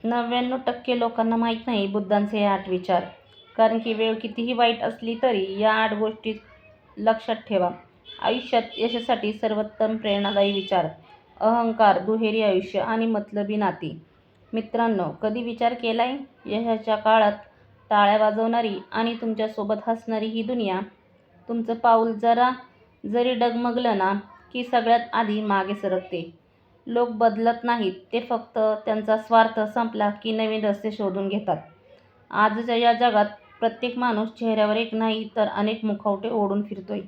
99% लोकांना माहीत नाही बुद्धांचे हे 8 विचार. कारण की वेळ कितीही वाईट असली तरी या 8 गोष्टी लक्षात ठेवा. आयुष्यात यशासाठी सर्वोत्तम प्रेरणादायी विचार: अहंकार, दुहेरी आयुष्य आणि मतलबी नाती. मित्रांनो, कधी विचार केलाय, यशाच्या काळात टाळ्या वाजवणारी आणि तुमच्यासोबत हसणारी ही दुनिया तुमचं पाऊल जरी डगमगलं ना, की सगळ्यात आधी मागे सरकते. लोक बदलत नाहीत, ते फक्त त्यांचा स्वार्थ संपला की नवीन रस्ते शोधून घेतात. आजच्या या जगात प्रत्येक माणूस चेहऱ्यावर एक नाही तर अनेक मुखवटे ओढून फिरतोय.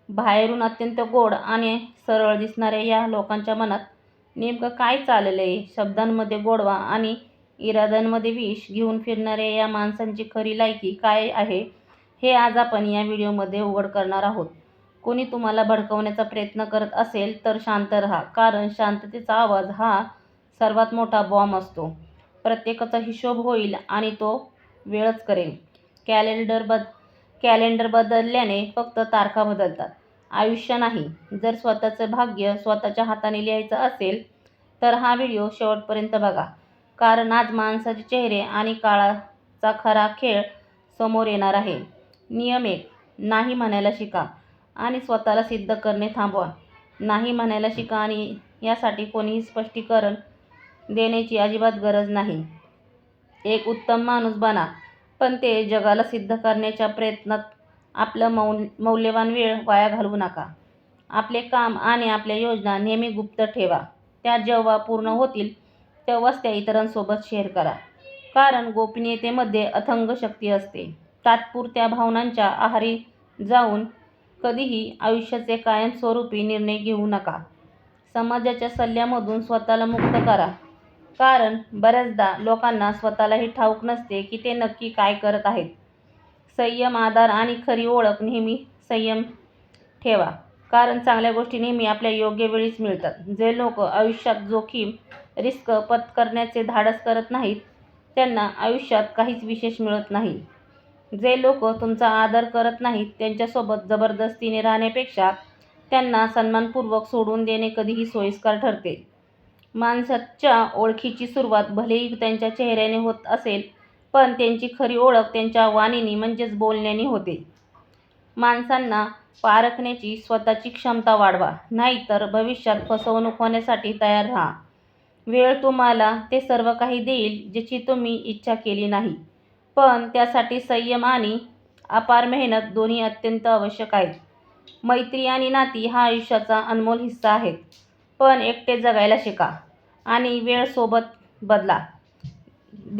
बाहेरून अत्यंत गोड आणि सरळ दिसणाऱ्या या लोकांच्या मनात नेमकं काय चाललंय? शब्दांमध्ये गोडवा आणि इराद्यांमध्ये विष घेऊन फिरणाऱ्या या माणसांची खरी लायकी काय आहे, हे आज आपण या व्हिडिओमध्ये उघड करणार आहोत. कोणी तुम्हाला भडकवण्याचा प्रयत्न करत असेल तर शांत राहा, कारण शांततेचा आवाज हा सर्वात मोठा बॉम्ब असतो. प्रत्येकाचा हिशोब होईल आणि तो वेळच करेल. कॅलेंडर बदलल्याने फक्त तारखा बदलतात, आयुष्य नाही. जर स्वतःचं भाग्य स्वतःच्या हाताने लिहायचं असेल तर हा व्हिडिओ शेवटपर्यंत बघा, कारण आज माणसाचे चेहरे आणि काळाचा खरा खेळ समोर येणार आहे. नियम 1: नाही म्हणायला शिका आणि स्वतःला सिद्ध करणे थांबवा. नाही म्हणायला शिका आणि यासाठी कोणीही स्पष्टीकरण देण्याची अजिबात गरज नाही. एक उत्तम माणूस बना, पण ते जगाला सिद्ध करण्याच्या प्रयत्नात आपला मौल्यवान वेळ वाया घालवू नका. आपले काम आणि आपल्या योजना नेहमी गुप्त ठेवा. त्या जेव्हा पूर्ण होतील तेव्हाच त्या इतरांसोबत शेअर करा, कारण गोपनीयतेमध्ये अथांग शक्ती असते. तात्पुरत्या भावनांच्या आहारी जाऊन कधीही आयुष्याचे कायमस्वरूपी निर्णय घेऊ नका. समाजाच्या सल्ल्यामधून स्वतःला मुक्त करा, कारण बऱ्याचदा लोकांना स्वतःलाही ठाऊक नसते की ते नक्की काय करत आहेत. संयम, आधार आणि खरी ओळख: नेहमी संयम ठेवा, कारण चांगल्या गोष्टी नेहमी आपल्या योग्य वेळीच मिळतात. जे लोक आयुष्यात जोखीम, रिस्क पत्करण्याचे धाडस करत नाहीत त्यांना आयुष्यात काहीच विशेष मिळत नाही. जे लोक तुमचा आदर करत नाहीत त्यांच्यासोबत जबरदस्तीने राहण्यापेक्षा त्यांना सन्मानपूर्वक सोडून देणे कधीही सोयीस्कर ठरते. माणसाच्या ओळखीची सुरुवात भलेही त्यांच्या चेहऱ्याने होत असेल, पण त्यांची खरी ओळख त्यांच्या वाणीने म्हणजेच बोलण्याने होते. माणसांना पारखण्याची स्वतःची क्षमता वाढवा, नाहीतर भविष्यात फसवणूक होण्यासाठी तयार राहा. वेळ तुम्हाला ते सर्व काही देईल ज्याची तुम्ही इच्छा केली नाही, पण त्यासाठी संयम आणि अपार मेहनत दोन्ही अत्यंत आवश्यक आहेत. मैत्री आणि नाती हा आयुष्याचा अनमोल हिस्सा आहेत, पण एकटे जगायला शिका आणि वेळ सोबत बदला.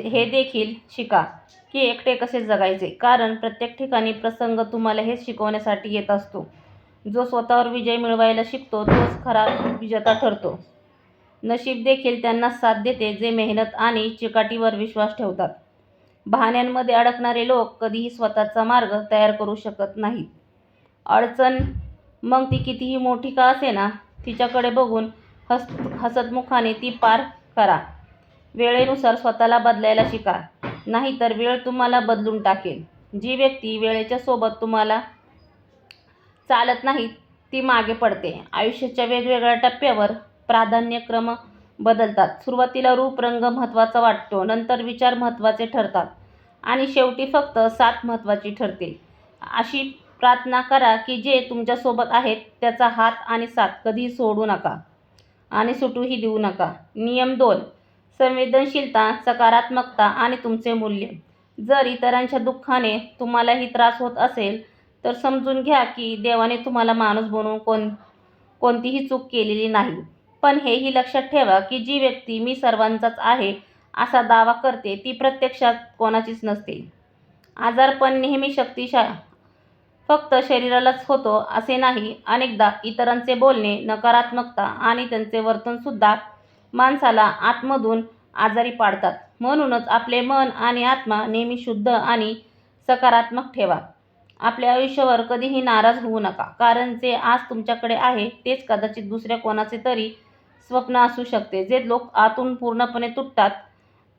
हे देखील शिका की एकटे कसे जगायचे, कारण प्रत्येक ठिकाणी प्रसंग तुम्हाला हेच शिकवण्यासाठी येत असतो. जो स्वतःवर विजय मिळवायला शिकतो तोच खरा विजेता ठरतो. नशीब देखील त्यांनाच साथ देते जे मेहनत आणि चिकाटीवर विश्वास ठेवतात. बहाण्यांमध्ये अडकणारे लोक कधीही स्वतःचा मार्ग तयार करू शकत नाहीत. अडचण, मग ती कितीही मोठी का असेना, तिच्याकडे बघून हसतमुखाने ती पार करा. वेळेनुसार स्वतःला बदलायला शिका, नाहीतर वेळ तुम्हाला बदलून टाकेल. जी व्यक्ती वेळेच्या सोबत तुम्हाला चालत नाही ती मागे पडते. आयुष्याच्या वेगवेगळ्या टप्प्यावर प्राधान्यक्रम बदलतात. सुरुवातीला रूप, रंग महत्त्वाचा वाटतो, नंतर विचार महत्त्वाचे ठरतात आणि शेवटी फक्त साथ महत्त्वाची ठरते. अशी प्रार्थना करा की जे तुमच्यासोबत आहेत त्याचा हात आणि साथ कधीही सोडू नका आणि सुटूही देऊ नका. नियम 2: संवेदनशीलता, सकारात्मकता आणि तुमचे मूल्य. जर इतरांच्या दुःखाने तुम्हालाही त्रास होत असेल तर समजून घ्या की देवाने तुम्हाला माणूस बनवून कोणतीही चूक केलेली नाही. पण हेही लक्षात ठेवा की जी व्यक्ती मी सर्वांचाच आहे असा दावा करते ती प्रत्यक्षात कोणाचीच नसते. आजारपण नेहमी फक्त शरीरालाच होतो असे नाही. अनेकदा इतरांचे बोलणे, नकारात्मकता आणि त्यांचे वर्तनसुद्धा माणसाला आतमधून आजारी पाडतात. म्हणूनच आपले मन आणि आत्मा नेहमी शुद्ध आणि सकारात्मक ठेवा. आपल्या आयुष्यावर कधीही नाराज होऊ नका, कारण जे आज तुमच्याकडे आहे तेच कदाचित दुसऱ्या कोणाचे तरी स्वप्न असू शकते. जे लोक आतून पूर्णपणे तुटतात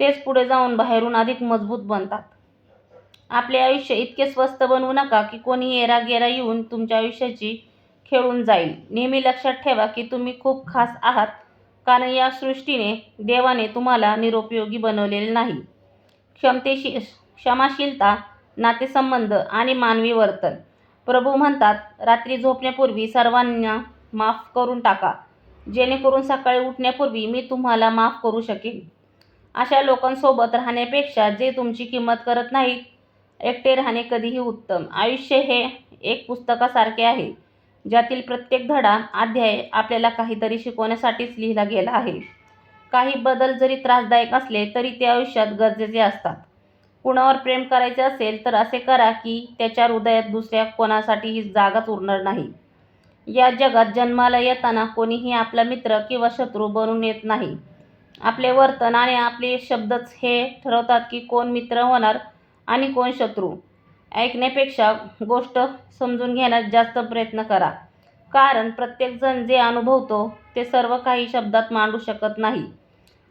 तेच पुढे जाऊन बाहेरून अधिक मजबूत बनतात. आपले आयुष्य इतके स्वस्त बनवू नका की कोणी येरागेरा येऊन तुमच्या आयुष्याची खेळून जाईल. नेहमी लक्षात ठेवा की तुम्ही खूप खास आहात, कारण या सृष्टीने देवाने तुम्हाला निरुपयोगी बनवलेले नाही. क्षमाशीलता, नातेसंबंध आणि मानवी वर्तन. प्रभू म्हणतात, रात्री झोपण्यापूर्वी सर्वांना माफ करून टाका, जेणेकरून सकाळी उठण्यापूर्वी मी तुम्हाला माफ करू शकेन. अशा लोकांसोबत राहण्यापेक्षा जे तुमची किंमत करत नाहीत, एकटे राहणे कधीही उत्तम. आयुष्य हे एक पुस्तकासारखे आहे, ज्यातील प्रत्येक धडा, अध्याय आपल्याला काहीतरी शिकवण्यासाठीच लिहिला गेला आहे. काही बदल जरी त्रासदायक असले तरी ते आयुष्यात गरजेचे असतात. कुणावर प्रेम करायचे असेल तर असे करा की त्याच्या हृदयात दुसऱ्या कोणासाठीही जागाच उरणार नाही. या जगात जन्माला येताना कोणीही आपला मित्र किंवा शत्रू बनून येत नाही. आपले वर्तन आणि आपले शब्दच हे ठरवतात की कोण मित्र होणार आणि कोण शत्रू. ऐकण्यापेक्षा गोष्ट समजून घेण्यात जास्त प्रयत्न करा, कारण प्रत्येकजण जे अनुभवतो ते सर्व काही शब्दात मांडू शकत नाही.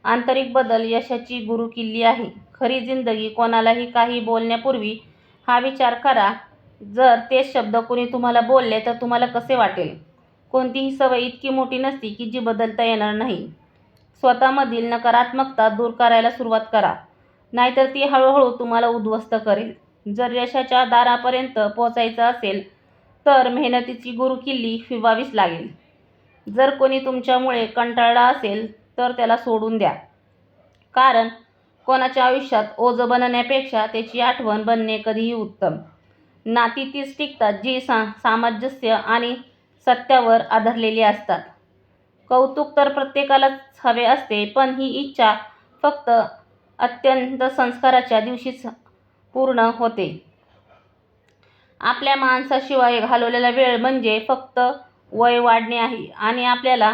आंतरिक बदल यशाची गुरुकिल्ली आहे. खरी जिंदगी. कोणालाही काही बोलण्यापूर्वी हा विचार करा, जर तेच शब्द कुणी तुम्हाला बोलले तर तुम्हाला कसे वाटेल? कोणतीही सवय इतकी मोठी नसती की जी बदलता येणार नाही. स्वतःमधील नकारात्मकता दूर करायला सुरुवात करा, नाहीतर ती हळूहळू तुम्हाला उद्ध्वस्त करेल. जर यशाच्या दारापर्यंत पोहोचायचं असेल तर मेहनतीची गुरुकिल्ली फिरवावीच लागेल. जर कोणी तुमच्यामुळे कंटाळला असेल तर त्याला सोडून द्या, कारण कोणाच्या आयुष्यात ओझं बनण्यापेक्षा त्याची आठवण बनणे कधीही उत्तम. नाती तीच टिकतात जी सामंजस्य आणि सत्यावर आधारलेली असतात. कौतुक तर प्रत्येकालाच हवे असते, पण ही इच्छा फक्त अत्यंत संस्काराच्या दिवशीच पूर्ण होते. आपल्या माणसाशिवाय घालवलेला वेळ म्हणजे फक्त वय वाढणे आहे, आणि आपल्याला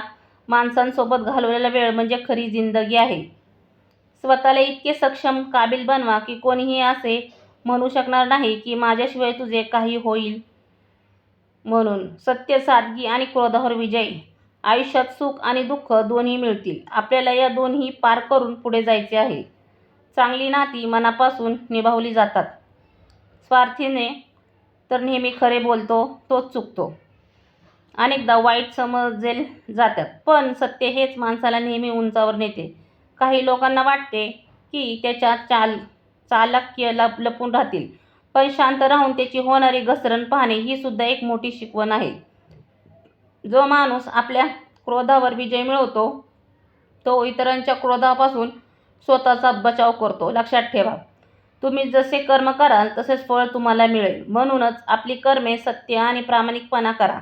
माणसांसोबत घालवलेला वेळ म्हणजे खरी जिंदगी आहे. स्वतःला इतके सक्षम, काबिल बनवा की कोणीही असे म्हणू शकणार नाही की माझ्याशिवाय तुझे काही होईल. म्हणून सत्य, सादगी आणि क्रोधावर विजय. आयुष्यात सुख आणि दुःख दोन्ही मिळतील. आपल्याला या दोन्ही पार करून पुढे जायचे आहे. चांगली नाती मनापासून निभावली जातात. स्वार्थीने तर नेहमी खरे बोलतो तोच चुकतो. अनेकदा वाईट समजले जातात, पण सत्य हेच माणसाला नेहमी उंचावर नेते. काही लोकांना वाटते की त्याच्या चालाख्य लपून राहतील, पण शांत राहून त्याची होणारी घसरण पाहणे ही सुद्धा एक मोठी शिकवण आहे. जो माणूस आपल्या क्रोधावर विजय मिळवतो तो इतरांच्या क्रोधापासून स्वतःचा बचाव करतो. लक्षात ठेवा, तुम्ही जसे कर्म कराल तसेच फळ तुम्हाला मिळेल. म्हणूनच आपली कर्मे सत्य आणि प्रामाणिकपणा करा.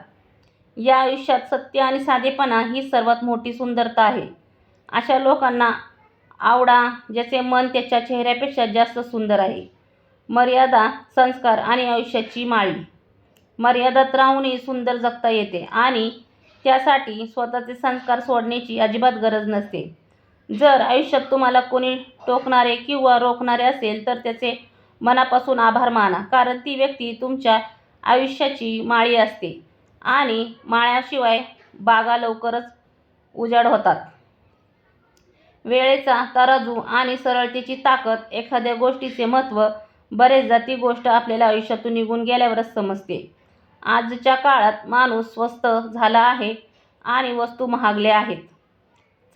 या आयुष्यात सत्य आणि साधेपणा ही सर्वात मोठी सुंदरता आहे. अशा लोकांना आवडा ज्याचे मन त्याच्या चेहऱ्यापेक्षा जास्त सुंदर आहे. मर्यादा, संस्कार आणि आयुष्याची माळी. मर्यादात राहूनही सुंदर जगता येते, आणि त्यासाठी स्वतःचे संस्कार सोडण्याची अजिबात गरज नसते. जर आयुष्यात तुम्हाला कोणी टोकणारे किंवा रोखणारे असेल तर त्याचे मनापासून आभार माना, कारण ती व्यक्ती तुमच्या आयुष्याची माळी असते, आणि माळ्याशिवाय बागा लवकरच उजाड होतात. वेळेचा तराजू आणि सरळतेची ताकद. एखाद्या गोष्टीचे महत्त्व बरेचदा ती गोष्ट आपल्याला आयुष्यातून निघून गेल्यावरच समजते. आजच्या काळात माणूस स्वस्त झाला आहे आणि वस्तू महागल्या आहेत.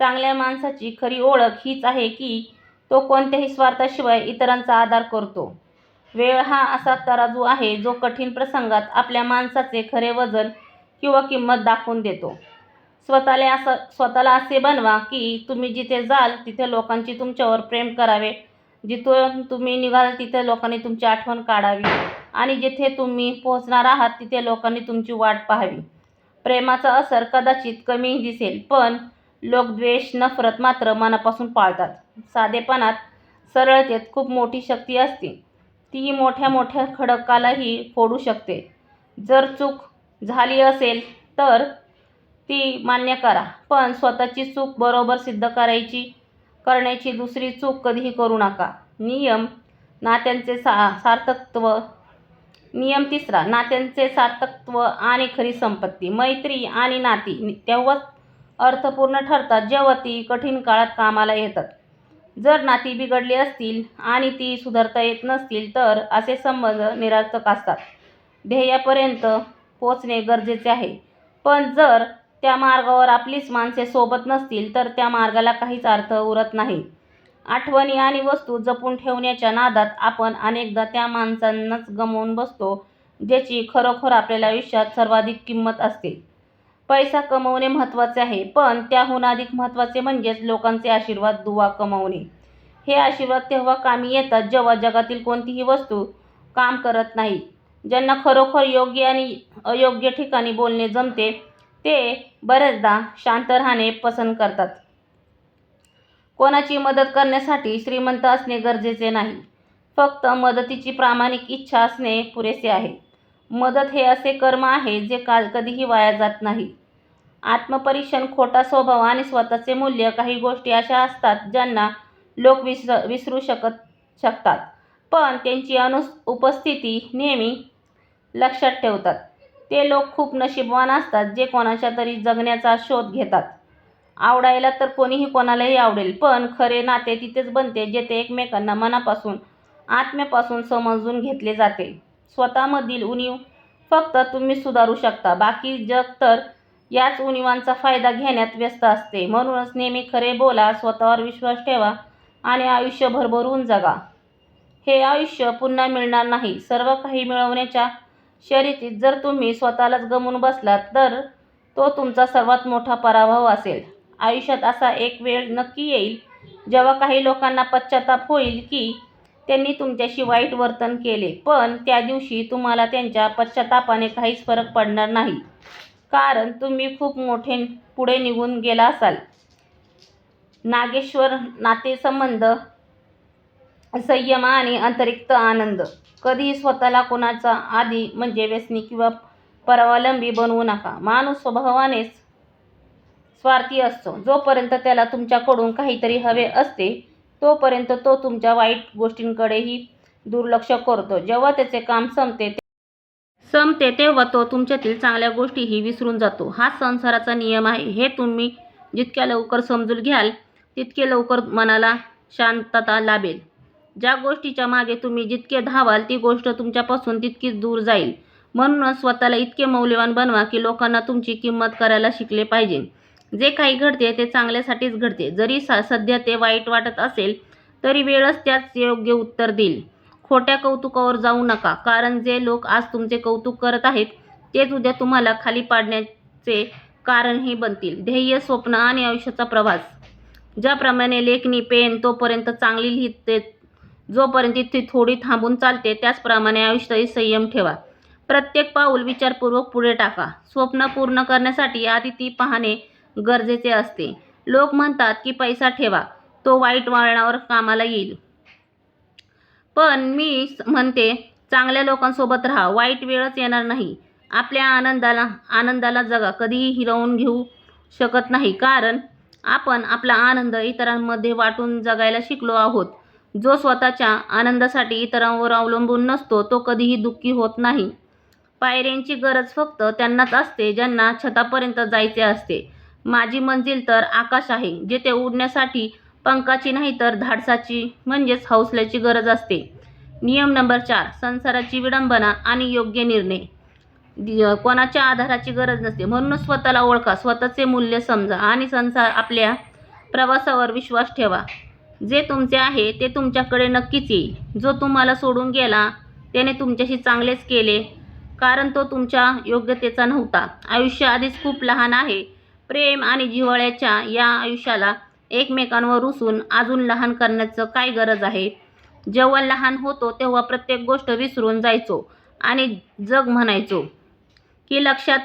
चांगल्या माणसाची खरी ओळख हीच आहे की तो कोणत्याही स्वार्थाशिवाय इतरांचा आदर करतो. वेळ हा असा तराजू आहे जो कठीण प्रसंगात आपल्या माणसाचे खरे वजन किंवा किंमत दाखवून देतो. स्वतःला असे बनवा की तुम्ही जिथे जाल तिथे लोकांची तुमच्यावर प्रेम करावे, जिथून तुम्ही निघाल तिथे लोकांनी तुमची आठवण काढावी, आणि जिथे तुम्ही पोहोचणार आहात तिथे लोकांनी तुमची वाट पाहावी. प्रेमाचा असर कदाचित कमी दिसेल, पण लोक द्वेष, नफरत मात्र मनापासून पाळतात. साधेपणात, सरळतेत खूप मोठी शक्ती असते. ती मोठ्या मोठ्या खडकालाही फोडू शकते. जर चूक झाली असेल तर ती मान्य करा, पण स्वतःची चूक बरोबर सिद्ध करण्याची दुसरी चूक कधीही करू नका. नियम तिसरा, नात्यांचे सार्थकत्व आणि खरी संपत्ती. मैत्री आणि नाती तेव्हाच अर्थपूर्ण ठरतात जेव्हा ती कठीण काळात कामाला येतात. जर नाती बिघडली असतील आणि ती सुधारता येत नसतील तर असे संबंध निरर्थक असतात. ध्येयापर्यंत पोहोचणे गरजेचे आहे, पण जर त्या मार्गावर आपलीच माणसे सोबत नसतील तर त्या मार्गाला काहीच अर्थ उरत नाही. आठवणी आणि वस्तू जपून ठेवण्याच्या नादात आपण अनेकदा त्या माणसांनाच गमावून बसतो ज्याची खरोखर आपल्या आयुष्यात सर्वाधिक किंमत असते. पैसा कमवणे महत्त्वाचे आहे, पण त्याहून अधिक महत्त्वाचे म्हणजेच लोकांचे आशीर्वाद, दुवा कमावणे. हे आशीर्वाद तेव्हा कामी येतात जेव्हा जगातील कोणतीही वस्तू काम करत नाही. ज्यांना खरोखर योग्य आणि अयोग्य ठिकाणी बोलणे जमते ते बरेचदा शांत राहणे पसंत करतात. कोणाची मदत करण्यासाठी श्रीमंत असणे गरजेचे नाही, फक्त मदतीची प्रामाणिक इच्छा असणे पुरेसे आहे. मदत हे असे कर्म आहे जे कधीही वाया जात नाही. आत्मपरीक्षण, खोटा स्वभाव आणि स्वतःचे मूल्य, काही गोष्टी अशा असतात ज्यांना लोक विसरू शकतात, पण त्यांची उपस्थिती नेहमी लक्षात ठेवतात. ते लोक खूप नशीबवान असतात जे कोणाच्या तरी जगण्याचा शोध घेतात. आवडायला तर कोणीही कोणालाही आवडेल, पण खरे नाते तिथेच बनते जेथे एकमेकांना मनापासून, आत्म्यापासून समजून घेतले जाते. स्वतःमधील उणीव फक्त तुम्हीच सुधारू शकता, बाकी जग तर याच उणीवांचा फायदा घेण्यात व्यस्त असते. म्हणूनच नेहमी खरे बोला, स्वतःवर विश्वास ठेवा आणि आयुष्य भरभरून जगा. हे आयुष्य पुन्हा मिळणार नाही. सर्व काही मिळवण्याच्या शर्यतीत जर तुम्ही स्वतःलाच गमावून बसलात तर तो तुमचा सर्वात मोठा पराभव असेल. आयुष्यात असा एक वेळ नक्की येईल जेव्हा काही लोकांना पश्चाताप होईल की त्यांनी तुमच्याशी वाईट वर्तन केले, पण त्या दिवशी तुम्हाला त्यांच्या पश्चातापाने काहीच फरक पडणार नाही, कारण तुम्ही खूप मोठे पुढे निघून गेला असाल. नागेश्वर, नातेसंबंध, संयम आणि आंतरिक आनंद. कधीही स्वतःला कोणाचा आदी म्हणजे व्यसनी किंवा परावलंबी बनवू नका. माणूस स्वभावानेच स्वार्थी असतो. जोपर्यंत त्याला तुमच्याकडून काहीतरी हवे असते तोपर्यंत तो तुमच्या वाईट गोष्टींकडेही दुर्लक्ष करतो. जेव्हा त्याचे काम संपते तेव्हा तो तुमच्यातील चांगल्या गोष्टीही विसरून जातो. हा संसाराचा नियम आहे. हे तुम्ही जितक्या लवकर समजून घ्याल तितके लवकर मनाला शांतता लाभेल. ज्या गोष्टीच्या मागे तुम्ही जितके धावाल ती गोष्ट तुमच्यापासून तितकीच दूर जाईल. म्हणूनच स्वतःला इतके मौल्यवान बनवा की लोकांना तुमची किंमत करायला शिकले पाहिजे. जे काही घडते ते चांगल्यासाठीच घडते. जरी सध्या ते वाईट वाटत असेल तरी वेळच त्याच योग्य उत्तर देईल. खोट्या कौतुकावर जाऊ नका, कारण जे लोक आज तुमचे कौतुक करत आहेत तेच उद्या तुम्हाला खाली पाडण्याचे कारणही बनतील. ध्येय, स्वप्न आणि आयुष्याचा प्रवास. ज्याप्रमाणे लेखणी पेन तोपर्यंत चांगली लिहिते जोपर्यंत ती थोडी थांबून चालते, त्याचप्रमाणे आयुष्यातही संयम ठेवा. प्रत्येक पाऊल विचारपूर्वक पुढे टाका. स्वप्न पूर्ण करण्यासाठी आधी ती पाहणे गरजेचे असते. लोक म्हणतात की पैसा ठेवा, तो वाईट वळणावर कामाला येईल, पण मी म्हणते चांगल्या लोकांसोबत राहा, वाईट वेळच येणार नाही. आपल्या आनंदाला जगा कधीही हिरावून घेऊ शकत नाही, कारण आपण आपला आनंद इतरांमध्ये वाटून जगायला शिकलो आहोत. जो स्वतःच्या आनंदासाठी इतरांवर अवलंबून नसतो तो कधीही दुःखी होत नाही. पायऱ्यांची गरज फक्त त्यांनाच असते ज्यांना छतापर्यंत जायचे असते. माझी मंजिल तर आकाश आहे, जिथे उडण्यासाठी पंखाची नाही तर धाडसाची म्हणजेच हौसल्याची गरज असते. नियम नंबर 4. संसाराची विडंबना आणि योग्य निर्णय. कोणाच्या आधाराची गरज नसते. म्हणूनच स्वतःला ओळखा, स्वतःचे मूल्य समजा आणि आपल्या प्रवासावर विश्वास ठेवा. जे तुमचे आहे ते तुमच्याकडे नक्कीच येईल. जो तुम्हाला सोडून गेला त्याने तुमच्याशी चांगलेच केले, कारण तो तुमच्या योग्यतेचा नव्हता. आयुष्य आधीच खूप लहान आहे. प्रेम आणि जिव्हाळ्याच्या या आयुष्याला एकमेकांवर रुसून अजून लहान करण्याचं काय गरज आहे. जेव्हा लहान होतो तेव्हा प्रत्येक गोष्ट विसरून जायचो आणि जग म्हणायचो की लक्षात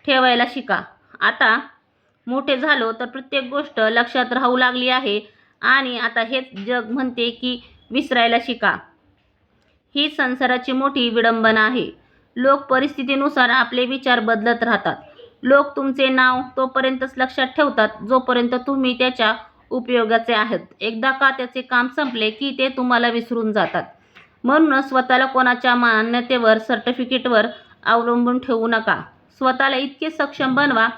ठेवायला शिका. आता मोठे झालो तर प्रत्येक गोष्ट लक्षात राहू लागली आहे आणि आता हेच जग म्हणते की विसरायला शिका. ही संसाराची मोठी विडंबना आहे. लोक परिस्थितीनुसार आपले विचार बदलत राहतात. लोक तुमचे नाव तोपर्यंतच लक्षात ठेवतात जोपर्यंत तुम्ही त्याच्या उपयोगाचे आहात. एकदा का त्याचे काम संपले की ते तुम्हाला विसरून जातात. म्हणूनच स्वतःला कोणाच्या मान्यतेवर, सर्टिफिकेटवर अवलंबून ठेवू नका. स्वतःला इतके सक्षम बनवा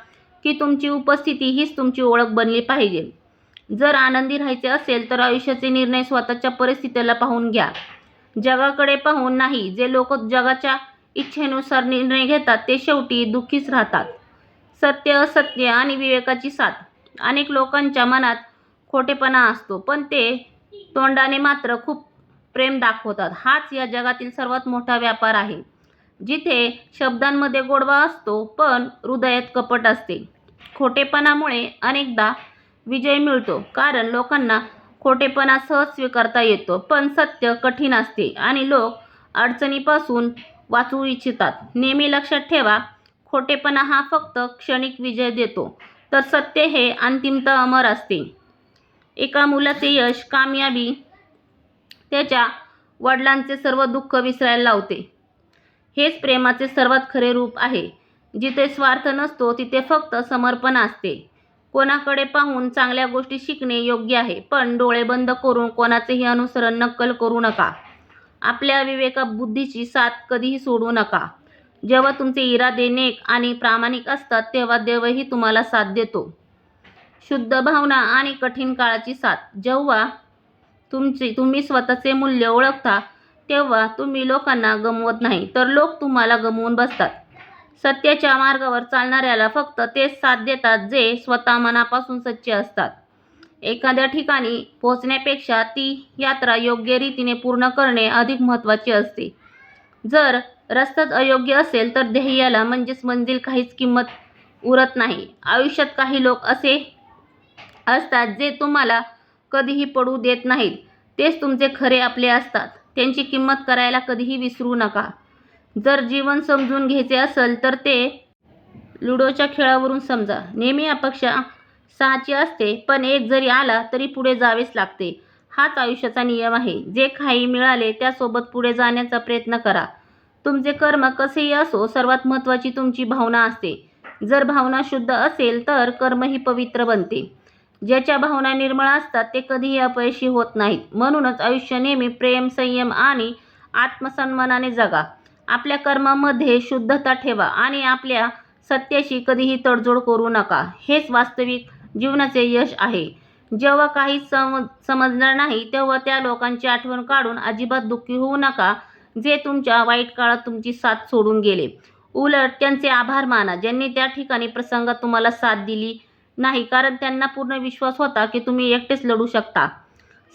की तुमची उपस्थिती हीच तुमची ओळख बनली पाहिजे. जर आनंदी राहायचे असेल तर आयुष्याचे निर्णय स्वतःच्या परिस्थितीला पाहून घ्या, जगाकडे पाहून नाही. जे लोक जगाच्या इच्छेनुसार निर्णय घेतात ते शेवटी दुःखीच राहतात. सत्य, असत्य आणि विवेकाची साथ. अनेक लोकांच्या मनात खोटेपणा असतो, पण ते तोंडाने मात्र खूप प्रेम दाखवतात. हाच या जगातील सर्वात मोठा व्यापार आहे, जिथे शब्दांमध्ये गोडवा असतो पण हृदयात कपट असते. खोटेपणामुळे अनेकदा विजय मिळतो, कारण लोकांना खोटेपणा सहज स्वीकारता येतो, पण सत्य कठीण असते आणि लोक अडचणीपासून वाचू इच्छितात. नेहमी लक्षात ठेवा, खोटेपणा हा फक्त क्षणिक विजय देतो, तर सत्य हे अंतिमतः अमर असते. एका मुलाचे यश, कामयाबी त्याच्या वडिलांचे सर्व दुःख विसरायला लावते. हेच प्रेमाचे सर्वात खरे रूप आहे. जिथे स्वार्थ नसतो तिथे फक्त समर्पण असते. कोणाकडे पाहून चांगल्या गोष्टी शिकणे योग्य आहे, पण डोळे बंद करून कोणाचेही अनुसरण, नक्कल करू नका. आपल्या विवेकबुद्धीची साथ कधीही सोडू नका. जेव्हा तुमचे इरादे नेक आणि प्रामाणिक असतात, तेव्हा देवही तुम्हाला साथ देतो. शुद्ध भावना आणि कठीण काळाची साथ. जेव्हा तुम्ही स्वतःचे मूल्य ओळखता, तेव्हा तुम्ही लोकांना गमवत नाही, तर लोक तुम्हाला गमवून बसतात. सत्याच्या मार्गावर चालणाऱ्याला फक्त तेच साथ देतात जे स्वतः मनापासून सच्चे असतात. एखाद्या ठिकाणी पोहोचण्यापेक्षा ती यात्रा योग्य रीतीने पूर्ण करणे अधिक महत्त्वाचे असते. जर रस्ताच अयोग्य असेल तर ध्येयाला म्हणजेच मंजिल काहीच किंमत उरत नाही. आयुष्यात काही लोक असे असतात जे तुम्हाला कधीही पडू देत नाहीत. तेच तुमचे खरे आपले असतात. त्यांची किंमत करायला कधीही विसरू नका. जर जीवन समजून घ्यायचे असेल तर ते लुडोच्या खेळावरून समजा. नेहमी अपेक्षा 6ची असते, पण एक जरी आला तरी पुढे जावेच लागते. हाच आयुष्याचा नियम आहे. जे काही मिळाले त्यासोबत पुढे जाण्याचा प्रयत्न करा. तुमचे कर्म कसेही असो, सर्वात महत्त्वाची तुमची भावना असते. जर भावना शुद्ध असेल तर कर्मही पवित्र बनते. ज्याच्या भावना निर्मळ असतात ते कधीही अपयशी होत नाहीत. म्हणूनच आयुष्य नेहमी प्रेम, संयम आणि आत्मसन्मानाने जगा. आपल्या कर्मामध्ये शुद्धता ठेवा आणि आपल्या सत्याशी कधीही तडजोड करू नका. हेच वास्तविक जीवनाचे यश आहे. जेव्हा काही समजणार नाही तेव्हा त्या लोकांची आठवण काढून अजिबात दुःखी होऊ नका, जे तुमच्या वाईट काळात तुमची साथ सोडून गेले. उलट त्यांचे आभार माना, ज्यांनी त्या ठिकाणी प्रसंगात तुम्हाला साथ दिली नाही, कारण त्यांना पूर्ण विश्वास होता की तुम्ही एकटेच लढू शकता,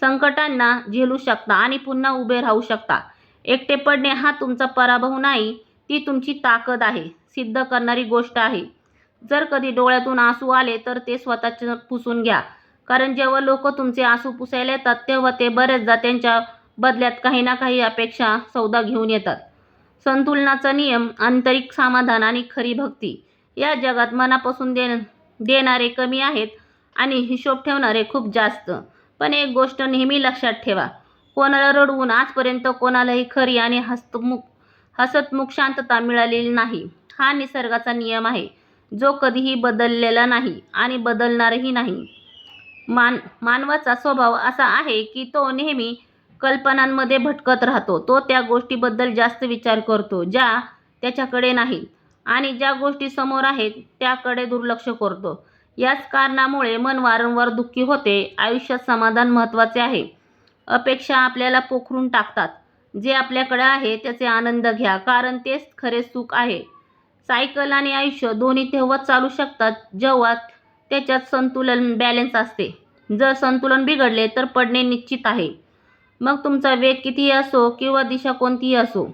संकटांना झेलू शकता आणि पुन्हा उभे राहू शकता. एकटे पडणे हा तुमचा पराभव नाही, ती तुमची ताकद आहे, सिद्ध करणारी गोष्ट आहे. जर कधी डोळ्यातून आसू आले तर ते स्वतःचे पुसून घ्या, कारण जेव्हा लोक तुमचे आसू पुसायला येतात तेव्हा ते बरेचदा त्यांच्या बदल्यात काही ना काही अपेक्षा सौदा घेऊन येतात. संतुलनाचा नियम, आंतरिक समाधान आणि खरी भक्ती. या जगात मनापासून देणारे कमी आहेत आणि हिशोब ठेवणारे खूप जास्त. पण एक गोष्ट नेहमी लक्षात ठेवा, कोणाला रडवून आजपर्यंत कोणालाही खरी आणि हसतमुख शांतता मिळालेली नाही. हा निसर्गाचा नियम आहे, जो कधीही बदललेला नाही आणि बदलणारही नाही. मानवाचा स्वभाव असा आहे की तो नेहमी कल्पनांमध्ये भटकत राहतो. तो त्या गोष्टीबद्दल जास्त विचार करतो ज्या त्याच्याकडे नाहीत आणि ज्या गोष्टी समोर आहेत त्याकडे दुर्लक्ष करतो. याच कारणामुळे मन वारंवार दुःखी होते. आयुष्यात समाधान महत्त्वाचे आहे. अपेक्षा आपल्याला पोखरून टाकतात. जे आपल्याकडे आहे त्याचे आनंद घ्या, कारण तेच खरे सुख आहे. सायकल आणि आयुष्य दोन्ही तेव्हाच चालू शकतात जेव्हा त्याच्यात संतुलन, बॅलन्स असते. जर संतुलन बिघडले तर पडणे निश्चित आहे, मग तुमचा वेग कितीही असो किंवा दिशा कोणतीही असो.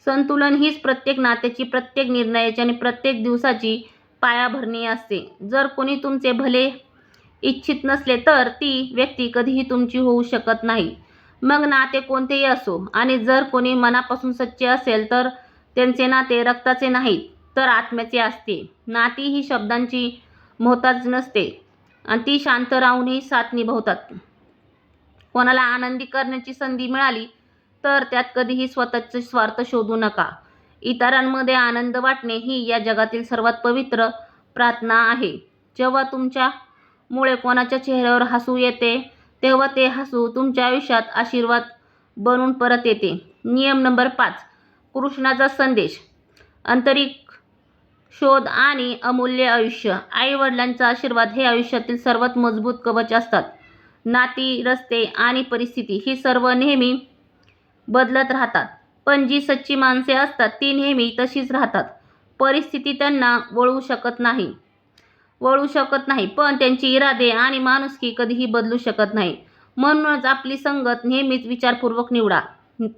संतुलन हीच प्रत्येक नात्याची, प्रत्येक निर्णयाची आणि प्रत्येक दिवसाची पायाभरणी असते. जर कोणी तुमचे भले इच्छित नसले तर ती व्यक्ती कधीही तुमची होऊ शकत नाही, मग नाते कोणतेही असो. आणि जर कोणी मनापासून सच्चे असेल तर त्यांचे नाते रक्ताचे नाहीत तर आत्म्याचे असते. नाती ही शब्दांची मोहताज नसते आणि ती शांत राहूनही साथ निभावतात. कोणाला आनंदी करण्याची संधी मिळाली तर त्यात कधीही स्वतःचे स्वार्थ शोधू नका. इतरांमध्ये आनंद वाटणे ही या जगातील सर्वात पवित्र प्रार्थना आहे. जेव्हा तुमच्यामुळे कोणाच्या चेहऱ्यावर हसू येते तेव्हा ते हसू तुमच्या आयुष्यात आशीर्वाद बनून परत येते. नियम नंबर 5. कृष्णाचा संदेश. आंतरिक शोध आणि अमूल्य आयुष्य. आई-वडिलांचा आशीर्वाद हे आयुष्यातील सर्वात मजबूत कवच असतात. नाती, रस्ते आणि परिस्थिती ही सर्व नेहमी बदलत राहतात, पण जी सच्ची माणसे असतात ती नेहमी तशीच राहतात. परिस्थिती त्यांना वळवू शकत नाही, पण त्यांचे इरादे आणि माणुसकी कधीही बदलू शकत नाही. म्हणूनच आपली संगत नेहमीच विचारपूर्वक निवडा.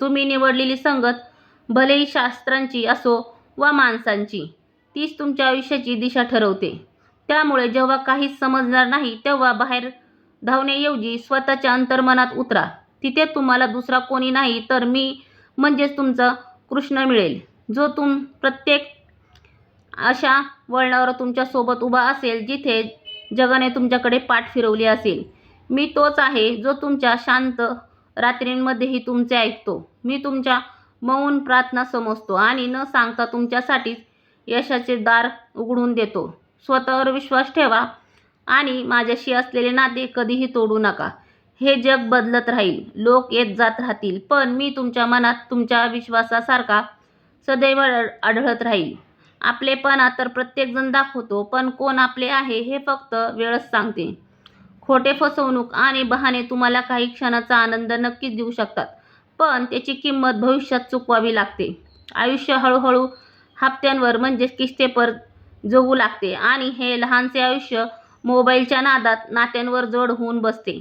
तुम्ही निवडलेली संगत भलेही शास्त्रांची असो वा माणसांची, तीच तुमच्या आयुष्याची दिशा ठरवते. त्यामुळे जेव्हा काहीच समजणार नाही तेव्हा बाहेर धावण्याऐवजी स्वतःच्या अंतर्मनात उतरा. तिथे तुम्हाला दुसरा कोणी नाही तर मी म्हणजेच तुमचा कृष्ण मिळेल, जो प्रत्येक अशा वळणावर तुमच्यासोबत उभा असेल जिथे जगाने तुमच्याकडे पाठ फिरवली असेल. मी तोच आहे जो तुमच्या शांत रात्रींमध्येही तुमचे ऐकतो. मी तुमच्या मौन प्रार्थना समजतो आणि न सांगता तुमच्यासाठीच यशाचे दार उघडून देतो. स्वतःवर विश्वास ठेवा आणि माझ्याशी असलेले नाते कधीही तोडू नका. हे जग बदलत राहील, लोक येत जात राहतील, पण मी तुमच्या मनात तुमच्या विश्वासासारखा सदैव आढळत राहील. आपलेपणा तर प्रत्येकजण दाखवतो, पण कोण आपले आहे हे फक्त वेळच सांगते. खोटे, फसवणूक आणि बहाणे तुम्हाला काही क्षणाचा आनंद नक्कीच देऊ शकतात, पण त्याची किंमत भविष्यात चुकवावी लागते. आयुष्य हळूहळू हप्त्यांवर म्हणजेच किस्तेपर जगू लागते आणि हे लहानसे आयुष्य मोबाईलच्या नादात नात्यांवर जड होऊन बसते.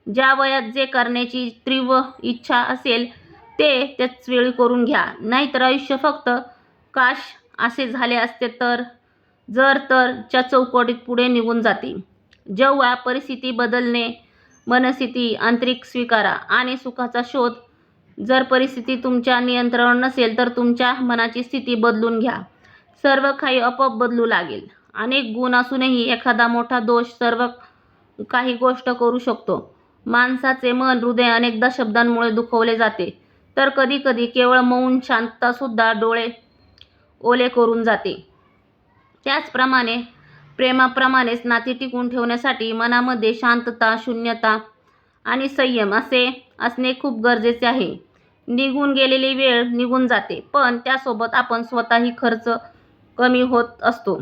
ज्या वयात जे करण्याची तीव्र इच्छा असेल ते त्याच वेळी करून घ्या, नाहीतर आयुष्य फक्त काश असे झाले असते जर च्या चौकटीत पुढे निघून जाते. जेव्हा परिस्थिती बदलणे, मनस्थिती, आंतरिक स्वीकारा आणि सुखाचा शोध. जर परिस्थिती तुमच्या नियंत्रणावर नसेल तर तुमच्या मनाची स्थिती बदलून घ्या. सर्व काही आपोआप बदलू लागेल. अनेक गुण असूनही एखादा मोठा दोष सर्व काही गोष्ट करू शकतो. माणसाचे मन, हृदय अनेकदा शब्दांमुळे दुखवले जाते, तर कधीकधी केवळ मौन शांततासुद्धा डोळे ओले करून जाते. त्याचप्रमाणे प्रेमाप्रमाणेच नाती टिकवून ठेवण्यासाठी मनामध्ये शांतता, शून्यता आणि संयम असे असणे खूप गरजेचे आहे. निघून गेलेली वेळ निघून जाते, पण त्यासोबत आपण स्वतःही खर्च कमी होत असतो.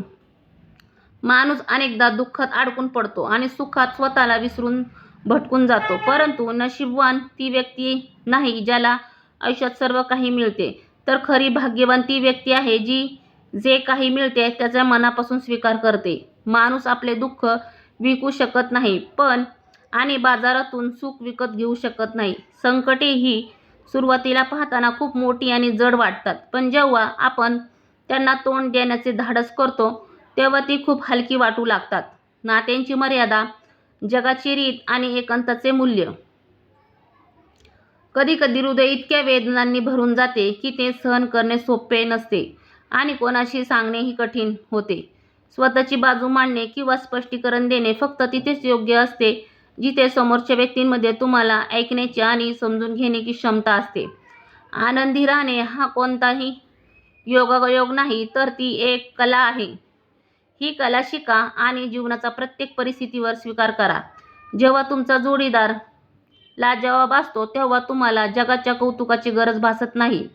माणूस अनेकदा दुःखात अडकून पडतो आणि सुखात स्वतःला विसरून भटकून जातो, परंतु नशीबवान ती व्यक्ती नाही ज्याला आयुष्यात सर्व काही मिळते, तर खरी भाग्यवान ती व्यक्ती आहे जी जे काही मिळते त्याचा मनापासून स्वीकार करते. माणूस आपले दुःख विकू शकत नाही आणि बाजारातून सुख विकत घेऊ शकत नाही. संकटे ही सुरुवातीला पाहताना खूप मोठी आणि जड वाटतात, पण जेव्हा आपण त्यांना तोंड देण्याचे धाडस करतो तेव्हा ती खूप हलकी वाटू लागतात. नात्यांची मर्यादा, जगाची रीत आणि एकांताचे मूल्य. कधीकधी हृदय इतक्या वेदनांनी भरून जाते की ते सहन करणे सोपे नसते आणि कोणाशी सांगणेही कठीण होते. स्वतःची बाजू मांडणे किंवा स्पष्टीकरण देणे फक्त तिथेच योग्य असते जिथे समोरच्या व्यक्तीमध्ये तुम्हाला ऐकण्याची आणि समजून घेण्याची क्षमता असते. आनंदी राहणे हा कोणताही योगायोग नाही, तर ती एक कला आहे. ही कला शिका आणि जीवनाचा प्रत्येक परिस्थितीवर स्वीकार करा. जेव्हा तुमचा जोडीदार लाजवाब असतो तेव्हा तुम्हाला जगाच्या कौतुकाची गरज भासत नाही.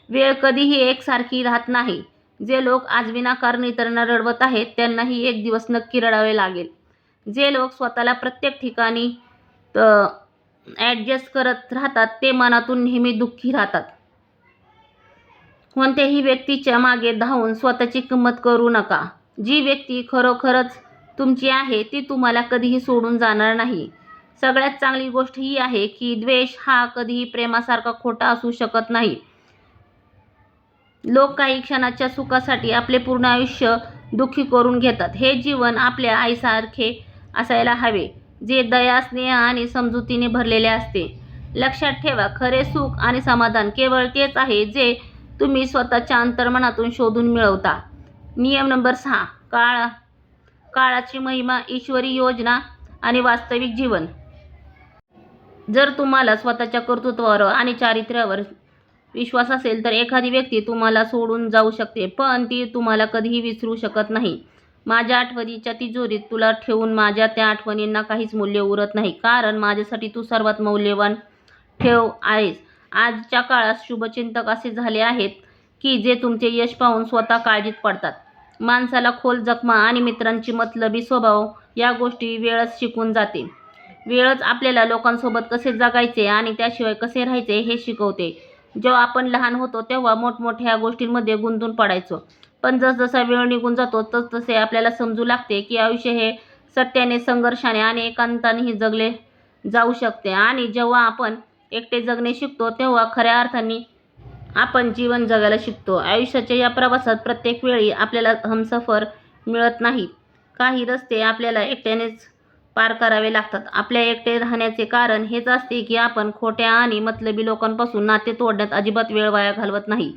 वेळ कधीही एकसारखी राहत नाही. जे लोक आज विनाकारण इतरांना रडवत आहेत त्यांनाही एक दिवस नक्की रडावे लागेल. जे लोक स्वतःला प्रत्येक ठिकाणी ॲडजस्ट करत राहतात ते मनातून नेहमी दुःखी राहतात. कोणत्याही व्यक्तीच्या मागे धावून स्वतःची किंमत करू नका. जी व्यक्ती खरोखरच तुमची आहे ती तुम्हाला कधीही सोडून जाणार नाही. सगळ्यात चांगली गोष्ट ही आहे की द्वेष हा कधीही प्रेमासारखा खोटा असू शकत नाही. लोक काही क्षणाच्या सुखासाठी आपले पूर्ण आयुष्य दुःखी करून घेतात. हे जीवन आपल्या आईसारखे असायला हवे, जे दया, स्नेह आणि समजुतीने भरलेले असते. लक्षात ठेवा, खरे सुख आणि समाधान केवळ तेच आहे जे तुम्ही स्वतःच्या अंतर्मनातून शोधून मिळवता. नियम नंबर 6. काळाची महिमा, ईश्वरी योजना आणि वास्तविक जीवन. जर तुम्हाला स्वतःच्या कर्तृत्वावर आणि चारित्र्यावर विश्वास असेल तर एखादी व्यक्ती तुम्हाला सोडून जाऊ शकते, पण ती तुम्हाला कधीही विसरू शकत नाही. माझ्या आठवणीच्या तिजोरीत तुला ठेवून माझ्या त्या आठवणींना काहीच मूल्य उरत नाही, कारण माझ्यासाठी तू सर्वात मौल्यवान ठेव आहेस. आजच्या काळात शुभचिंतक असे झाले आहेत की जे तुमचे यश पाहून स्वतः काळजीत पडतात. माणसाला खोल जखमा आणि मित्रांची मतलबी स्वभाव या गोष्टी वेळच शिकवून जाते. वेळच आपल्याला लोकांसोबत कसे जगायचे आणि त्याशिवाय कसे राहायचे हे शिकवते. जेव्हा आपण लहान होतो तेव्हा मोठमोठ्या गोष्टींमध्ये गुंतून पडायचो, पण जसजसा वेळ निघून जातो तसतसे आपल्याला समजू लागते की आयुष्य हे सत्याने, संघर्षाने आणि एकांतानेही जगले जाऊ शकते. आणि जेव्हा आपण एकटे जगणे शिकतो तेव्हा खऱ्या अर्थाने आपण जीवन जगायला शिकतो. आयुष्याच्या या प्रवासात प्रत्येक वेळी आपल्याला हमसफर मिळत नाहीत. काही रस्ते आपल्याला एकट्यानेच पार करावे लागतात. आपल्या एकटे राहण्याचे कारण हेच असते की आपण खोट्या आणि मतलबी लोकांपासून नाते तोडण्यात अजिबात वेळ वाया घालवत नाही.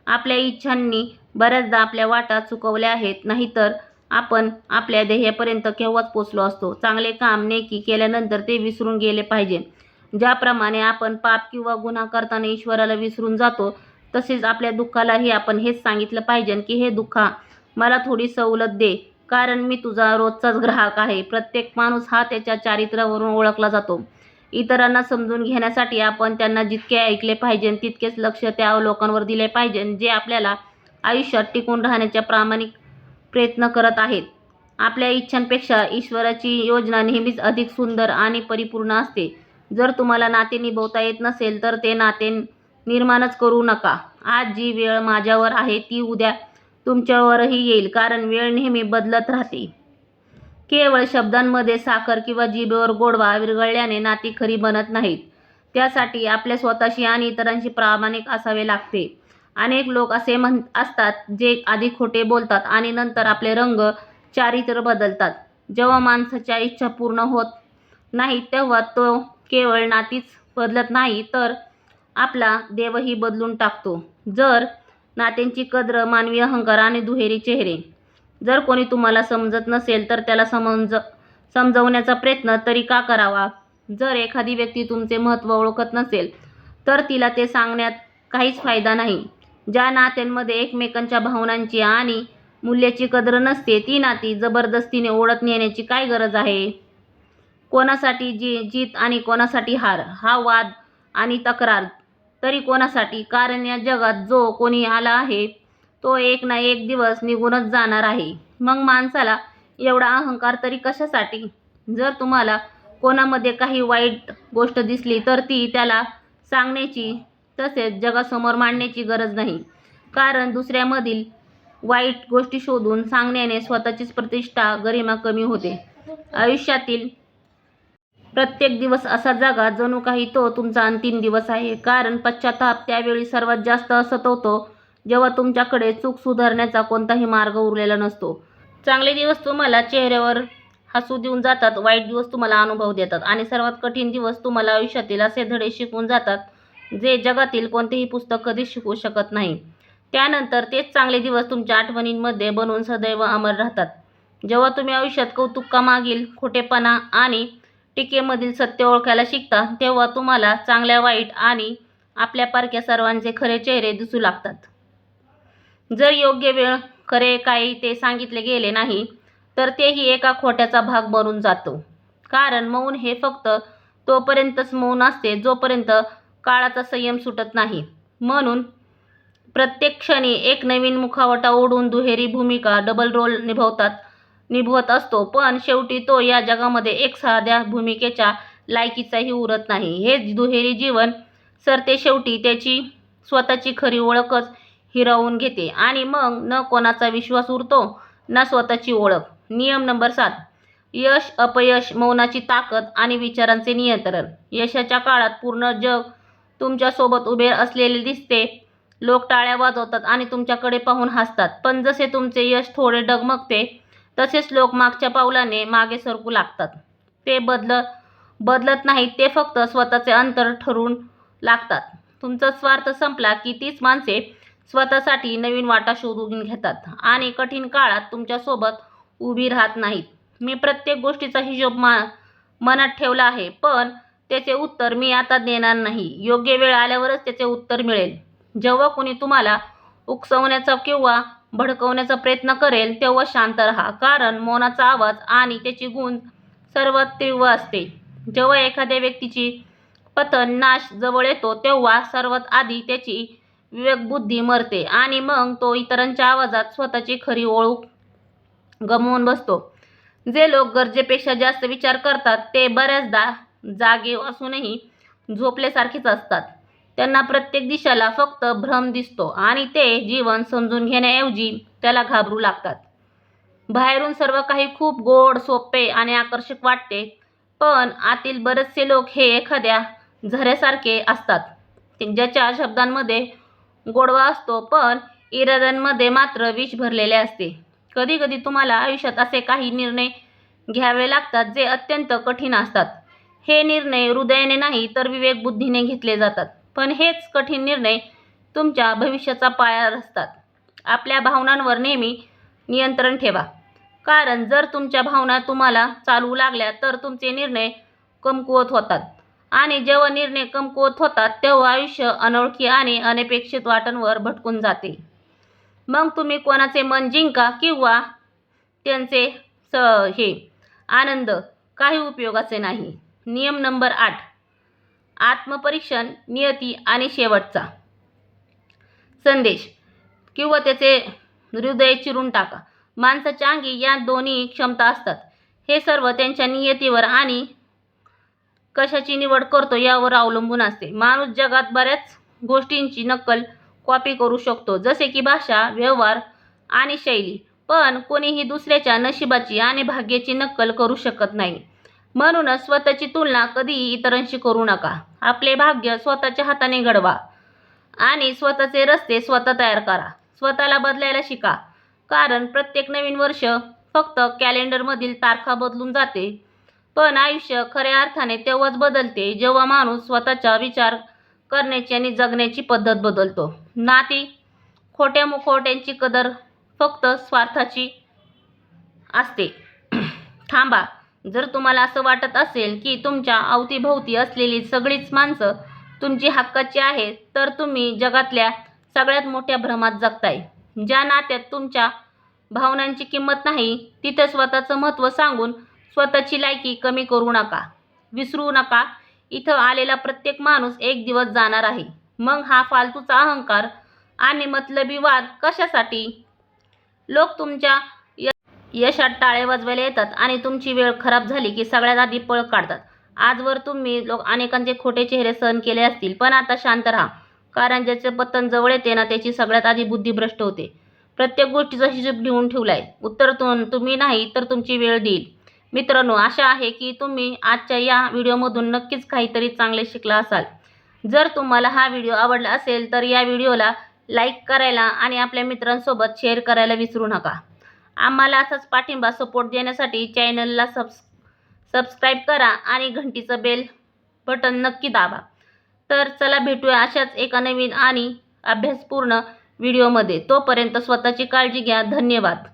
आपल्या इच्छांनी बऱ्याचदा आपल्या वाटा चुकवल्या आहेत, नाहीतर आपण आपल्या ध्येयापर्यंत केव्हाच पोचलो असतो. चांगले काम, नेकी केल्यानंतर ते विसरून गेले पाहिजे. ज्याप्रमाणे आपण पाप किंवा गुन्हा करताना ईश्वराला विसरून जातो, तसेच आपल्या दुःखालाही आपण हेच सांगितलं पाहिजे की हे दुःखा, मला थोडी सवलत दे, कारण मी तुझा रोजचाच ग्राहक आहे. प्रत्येक माणूस हा त्याच्या चारित्र्यावरून ओळखला जातो. इतरांना समजून घेण्यासाठी आपण त्यांना जितके ऐकले पाहिजे तितकेच लक्ष त्या लोकांवर दिले पाहिजे जे आपल्याला आयुष्यात टिकून राहण्याचा प्रामाणिक प्रयत्न करत आहेत. आपल्या इच्छांपेक्षा ईश्वराची योजना नेहमीच अधिक सुंदर आणि परिपूर्ण असते. जर तुम्हाला नाते निभवता येत नसेल तर ते नाते निर्माणच करू नका. आज जी वेळ माझ्यावर आहे ती उद्या तुमच्यावरही येईल, कारण वेळ नेहमी बदलत राहते. केवळ शब्दांमध्ये साखर किंवा जिभेवर गोडवा विरघळल्याने नाती खरी बनत नाहीत. त्यासाठी आपल्या स्वतःशी आणि इतरांशी प्रामाणिक असावे लागते. अनेक लोक असे असतात जे आधी खोटे बोलतात आणि नंतर आपले रंग, चारित्र्य बदलतात. जेव्हा माणसाच्या इच्छा पूर्ण होत नाहीत तेव्हा तो केवळ नातीच बदलत नाही तर आपला देवही बदलून टाकतो. जर नात्यांची कद्र, मानवी अहंकार आणि दुहेरी चेहरे जर कोणी तुम्हाला समजत नसेल तर त्याला समजवण्याचा प्रयत्न तरी का करावा? जर एखादी व्यक्ती तुमचे महत्त्व ओळखत नसेल तर तिला ते सांगण्यात काहीच फायदा नाही. ज्या नात्यांमध्ये एकमेकांच्या भावनांची आणि मूल्याची कद्र नसते ती नाती जबरदस्तीने ओढत नेण्याची काय गरज आहे? कोणासाठी जीत आणि कोणासाठी हार, हा वाद आणि तक्रार तरी कोणासाठी? कारण या जगात जो कोणी आला आहे तो एक ना एक दिवस निघूनच जाणार आहे. मग माणसाला एवढा अहंकार तरी कशासाठी? जर तुम्हाला कोणामध्ये काही वाईट गोष्ट दिसली तर ती त्याला सांगण्याची तसेच जगासमोर मांडण्याची गरज नाही, कारण दुसऱ्यामधील वाईट गोष्टी शोधून सांगण्याने स्वतःचीच प्रतिष्ठा, गरिमा कमी होते. आयुष्यातील प्रत्येक दिवस असा जगा जणू काही तो तुमचा अंतिम दिवस आहे, कारण पश्चाताप त्यावेळी सर्वात जास्त सतवतो जेव्हा तुमच्याकडे चूक सुधारण्याचा कोणताही मार्ग उरलेला नसतो. चांगले दिवस तुम्हाला चेहऱ्यावर हसू देऊन जातात, वाईट दिवस तुम्हाला अनुभव देतात आणि सर्वात कठीण दिवस तुम्हाला आयुष्यातील असे धडे शिकवून जातात जे जगातील कोणतेही पुस्तक कधीच शिकवू शकत नाही. त्यानंतर तेच चांगले दिवस तुमच्या आठवणींमध्ये बनून सदैव अमर राहतात. जेव्हा तुम्ही आयुष्यात कौतुकामागील खोटेपणा आणि टीकेमधील सत्य ओळखायला शिकता तेव्हा तुम्हाला चांगल्या, वाईट आणि आपल्यासारख्या सर्वांचे खरे चेहरे दिसू लागतात. जर योग्य वेळ खरे काय ते सांगितले गेले नाही तर तेही एका खोट्याचा भाग बनून जातो, कारण मौन हे फक्त तोपर्यंतच मौन असते जोपर्यंत काळाचा संयम सुटत नाही. म्हणून प्रत्येक क्षणी एक नवीन मुखवटा ओढून दुहेरी भूमिका, डबल रोल निभवत असतो, पण शेवटी तो या जगामध्ये एक साध्या भूमिकेच्या लायकीचाही उरत नाही. हे दुहेरी जीवन सरते शेवटी त्याची स्वतःची खरी ओळखच हिरावून घेते आणि मग न कोणाचा विश्वास उरतो ना स्वतःची ओळख. नियम नंबर 7. यश, अपयश, मौनाची ताकद आणि विचारांचे नियंत्रण. यशाच्या काळात पूर्ण जग तुमच्यासोबत उभे असलेले दिसते. लोक टाळ्या वाजवतात आणि तुमच्याकडे पाहून हसतात, पण जसे तुमचे यश थोडे डगमगते तसेच लोक मागच्या पावलाने मागे सरकू लागतात. ते बदलत नाहीत, ते फक्त स्वतःचे अंतर ठरवून लागतात. तुमचा स्वार्थ संपला की तीच माणसे स्वतःसाठी नवीन वाटा शोधून घेतात आणि कठीण काळात तुमच्यासोबत उभी राहत नाहीत. मी प्रत्येक गोष्टीचा हिशोब मनात ठेवला आहे, पण त्याचे उत्तर मी आता देणार नाही. योग्य वेळ आल्यावरच त्याचे उत्तर मिळेल. जेव्हा कोणी तुम्हाला उकसवण्याचा किंवा भडकवण्याचा प्रयत्न करेल तेव्हा शांत राहा, कारण मौनाचा आवाज आणि त्याची गूंज सर्वात तीव्र असते. जेव्हा एखाद्या व्यक्तीची पतन, नाश जवळ येतो तेव्हा सर्वात आधी त्याची विवेकबुद्धी मरते आणि मग तो इतरांच्या आवाजात स्वतःची खरी ओळख गमावून बसतो. जे लोक गरजेपेक्षा जास्त विचार करतात ते बऱ्याचदा जागे असूनही झोपल्यासारखेच असतात. त्यांना प्रत्येक दिशेला फक्त भ्रम दिसतो आणि ते जीवन समजून घेण्याऐवजी त्याला घाबरू लागतात. बाहेरून सर्व काही खूप गोड, सोपे आणि आकर्षक वाटते, पण आतील बरेचसे लोक हे एखाद्या झऱ्यासारखे असतात, ज्याच्या शब्दांमध्ये गोडवा असतो पण इराद्यांमध्ये मात्र विष भरलेले असते. कधी कधी तुम्हाला आयुष्यात असे काही निर्णय घ्यावे लागतात जे अत्यंत कठीण असतात. हे निर्णय हृदयाने नाही तर विवेकबुद्धीने घेतले जातात, पण हेच कठीण निर्णय तुमच्या भविष्याचा पाया असतात. आपल्या भावनांवर नेहमी नियंत्रण ठेवा, कारण जर तुमच्या भावना तुम्हाला चालवू लागल्या तर तुमचे निर्णय कमकुवत होतात आणि जेव्हा निर्णय कमकुवत होतात तेव्हा आयुष्य अनोळखी आणि अनपेक्षित वाटांवर भटकून जाते. मग तुम्ही कोणाचे मन जिंका किंवा त्यांचे हे आनंद काही उपयोगाचे नाही. नियम नंबर 8, आत्मपरीक्षण, नियती आणि शेवटचा संदेश किंवा त्याचे हृदय चिरून टाका. माणसाच्या अंगी या दोन्ही क्षमता असतात. हे सर्व त्यांच्या नियतीवर आणि कशाची निवड करतो यावर अवलंबून असते. माणूस जगात बऱ्याच गोष्टींची नक्कल कॉपी करू शकतो, जसे की भाषा, व्यवहार आणि शैली, पण कोणीही दुसऱ्याच्या नशिबाची आणि भाग्याची नक्कल करू शकत नाही. म्हणूनच स्वतःची तुलना कधीही इतरांशी करू नका. आपले भाग्य स्वतःच्या हाताने घडवा आणि स्वतःचे रस्ते स्वतः तयार करा. स्वतःला बदलायला शिका, कारण प्रत्येक नवीन वर्ष फक्त कॅलेंडरमधील तारखा बदलून जाते, पण आयुष्य खऱ्या अर्थाने तेव्हाच बदलते जेव्हा माणूस स्वतःचा विचार करण्याची आणि जगण्याची पद्धत बदलतो. नाती, खोट्या मुखवट्यांची कदर फक्त स्वार्थाची असते. थांबा. जर तुम्हाला असं वाटत असेल की तुमच्या अवतीभोवती असलेली सगळीच माणसं तुमची हक्काची आहेत, तर तुम्ही जगातल्या सगळ्यात मोठ्या भ्रमात जगताय. ज्या नात्यात तुमच्या भावनांची किंमत नाही, तिथे स्वतःचं महत्त्व सांगून स्वतःची लायकी कमी करू नका. विसरू नका, इथं आलेला प्रत्येक माणूस एक दिवस जाणार आहे. मग हा फालतूचा अहंकार आणि मतलबी वाद कशासाठी? लोक तुमच्या यशात टाळे वाजवायला येतात आणि तुमची वेळ खराब झाली की सगळ्यात आधी पळ काढतात. आजवर तुम्ही अनेकांचे खोटे चेहरे सहन केले असतील, पण आता शांत राहा, कारण ज्याचे पतन जवळ येते ना त्याची सगळ्यात आधी बुद्धी भ्रष्ट होते. प्रत्येक गोष्टीचा हिशोब घेऊन ठेवलाय. उत्तर तुम्ही नाही तर तुमची वेळ देईल. मित्रांनो, आशा आहे की तुम्ही आजच्या या व्हिडिओमधून नक्कीच काहीतरी चांगले शिकला असाल. जर तुम्हाला हा व्हिडिओ आवडला असेल तर या व्हिडिओला लाईक करायला आणि आपल्या मित्रांसोबत शेअर करायला विसरू नका. आम्हाला असाच पाठिंबा, सपोर्ट देण्यासाठी चॅनलला सबस्क्राईब करा आणि घंटीचं बेल बटन नक्की दाबा. तर चला भेटूया अशाच एका नवीन आणि अभ्यासपूर्ण व्हिडिओमध्ये. तोपर्यंत स्वतःची काळजी घ्या. धन्यवाद.